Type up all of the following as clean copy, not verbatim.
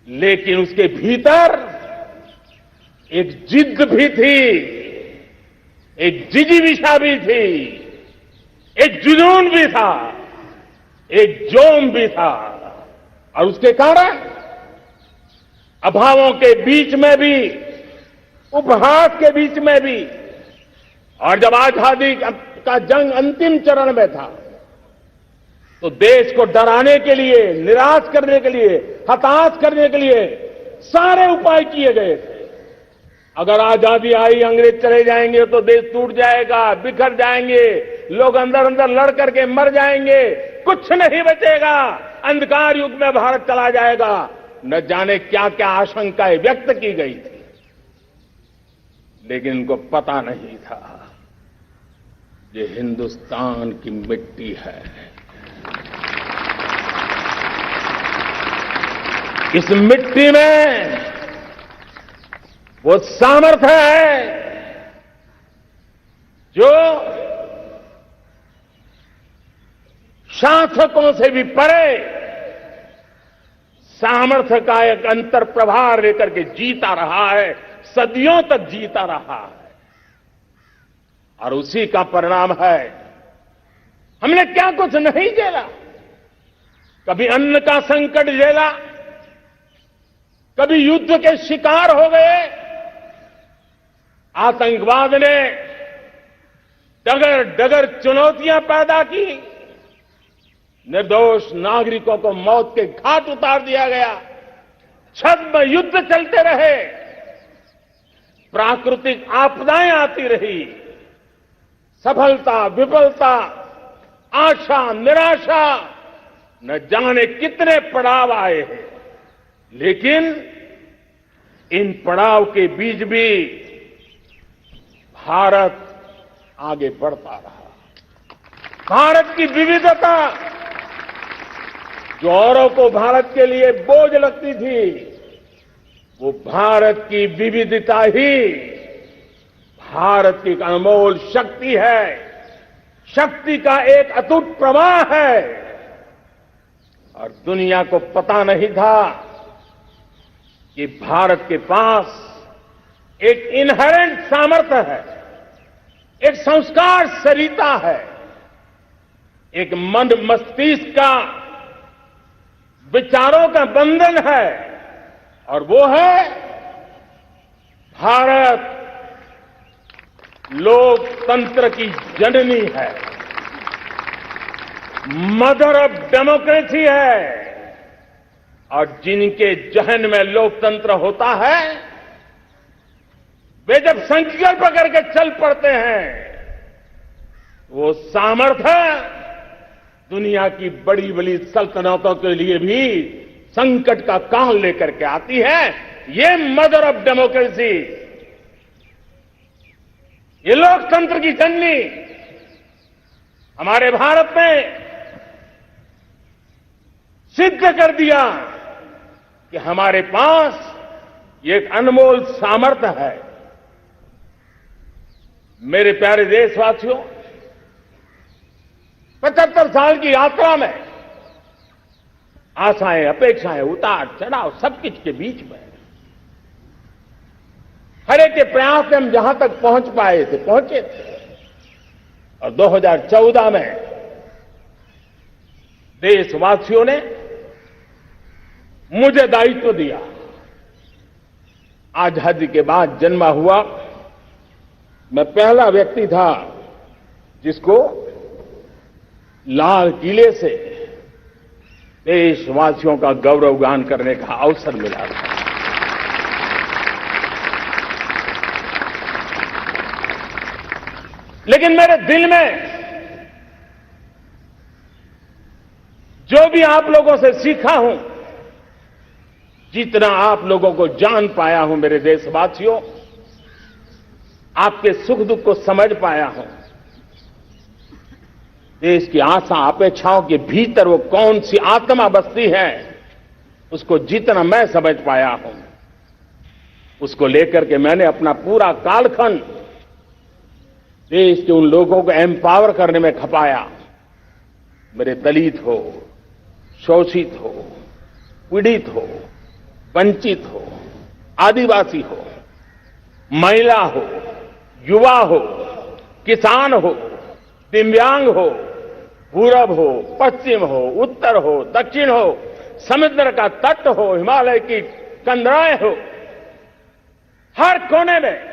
लेकिन उसके भीतर एक जिद भी थी, एक जिजीविषा भी थी, एक जुनून भी था, एक जोम भी था। और उसके कारण अभावों के बीच में भी, उपहास के बीच में भी, और जब आजादी का जंग अंतिम चरण में था तो देश को डराने के लिए, निराश करने के लिए, हताश करने के लिए सारे उपाय किए गए थे। अगर आजादी आई, अंग्रेज चले जाएंगे तो देश टूट जाएगा, बिखर जाएंगे, लोग अंदर अंदर लड़ करके मर जाएंगे, कुछ नहीं बचेगा, अंधकार युग में भारत चला जाएगा। न जाने क्या क्या आशंकाएं व्यक्त की गई थी, लेकिन उनको पता नहीं था ये हिंदुस्तान की मिट्टी है। इस मिट्टी में वो सामर्थ्य है जो शासकों से भी परे सामर्थ्य का एक अंतर प्रभार लेकर के जीता रहा है, सदियों तक जीता रहा है। और उसी का परिणाम है, हमने क्या कुछ नहीं झेला। कभी अन्न का संकट झेला, कभी युद्ध के शिकार हो गए, आतंकवाद ने डगर डगर चुनौतियां पैदा की, निर्दोष नागरिकों को मौत के घाट उतार दिया गया, छद्म युद्ध चलते रहे, प्राकृतिक आपदाएं आती रही, सफलता विफलता, आशा निराशा, न जाने कितने पड़ाव आए हैं। लेकिन इन पड़ाव के बीच भी भारत आगे बढ़ता रहा। भारत की विविधता, जो औरों को भारत के लिए बोझ लगती थी, वो भारत की विविधता ही भारत की एक अनमोल शक्ति है, शक्ति का एक अटूट प्रवाह है। और दुनिया को पता नहीं था कि भारत के पास एक इनहेरेंट सामर्थ्य है, एक संस्कार सरिता है, एक मन मस्तिष्क का विचारों का बंधन है, और वो है भारत लोकतंत्र की जननी है, मदर ऑफ डेमोक्रेसी है। और जिनके जहन में लोकतंत्र होता है, वे जब संकल्प करके चल पड़ते हैं, वो सामर्थ्य दुनिया की बड़ी बड़ी सल्तनतों के लिए भी संकट का काल लेकर के आती है। ये मदर ऑफ डेमोक्रेसी, ये लोकतंत्र की जननी हमारे भारत ने सिद्ध कर दिया कि हमारे पास ये एक अनमोल सामर्थ्य है। मेरे प्यारे देशवासियों, 75 साल की यात्रा में आशाएं, अपेक्षाएं, उतार चढ़ाव, सब कुछ के बीच में हर एक के प्रयास से हम जहां तक पहुंच पाए थे, पहुंचे थे। और 2014 में देशवासियों ने मुझे दायित्व दिया। आजादी के बाद जन्मा हुआ मैं पहला व्यक्ति था जिसको लाल किले से देशवासियों का गौरवगान करने का अवसर मिला था। लेकिन मेरे दिल में जो भी आप लोगों से सीखा हूं, जितना आप लोगों को जान पाया हूं मेरे देशवासियों, आपके सुख दुख को समझ पाया हूं, देश की आशा अपेक्षाओं के भीतर वो कौन सी आत्मा बसती है, उसको जितना मैं समझ पाया हूं, उसको लेकर के मैंने अपना पूरा कालखंड देश के उन लोगों को एम्पावर करने में खपाया। मेरे दलित हो, शोषित हो, पीड़ित हो, वंचित हो, आदिवासी हो, महिला हो, युवा हो, किसान हो, दिव्यांग हो, पूरब हो, पश्चिम हो, उत्तर हो, दक्षिण हो, समुद्र का तट हो, हिमालय की कंदराएं हो, हर कोने में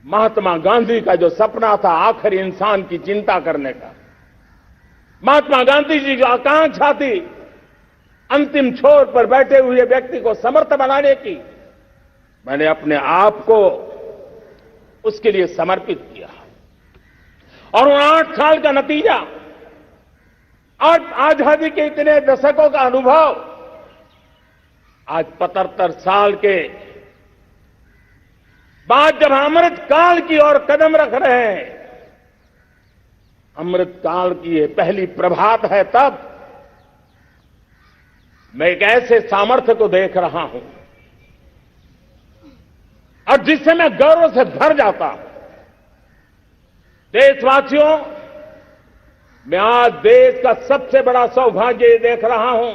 महात्मा गांधी का जो सपना था आखिर इंसान की चिंता करने का, महात्मा गांधी जी जो आकांक्षा थी अंतिम छोर पर बैठे हुए व्यक्ति को समर्थ बनाने की, मैंने अपने आप को उसके लिए समर्पित किया। और उन 8 साल का नतीजा और आजादी के इतने दशकों का अनुभव आज 75 साल के बाद जब अमृत काल की ओर कदम रख रहे हैं, अमृत काल की ये पहली प्रभात है, तब मैं एक ऐसे सामर्थ्य को देख रहा हूं और जिससे मैं गौरव से भर जाता हूं। देशवासियों, मैं आज देश का सबसे बड़ा सौभाग्य देख रहा हूं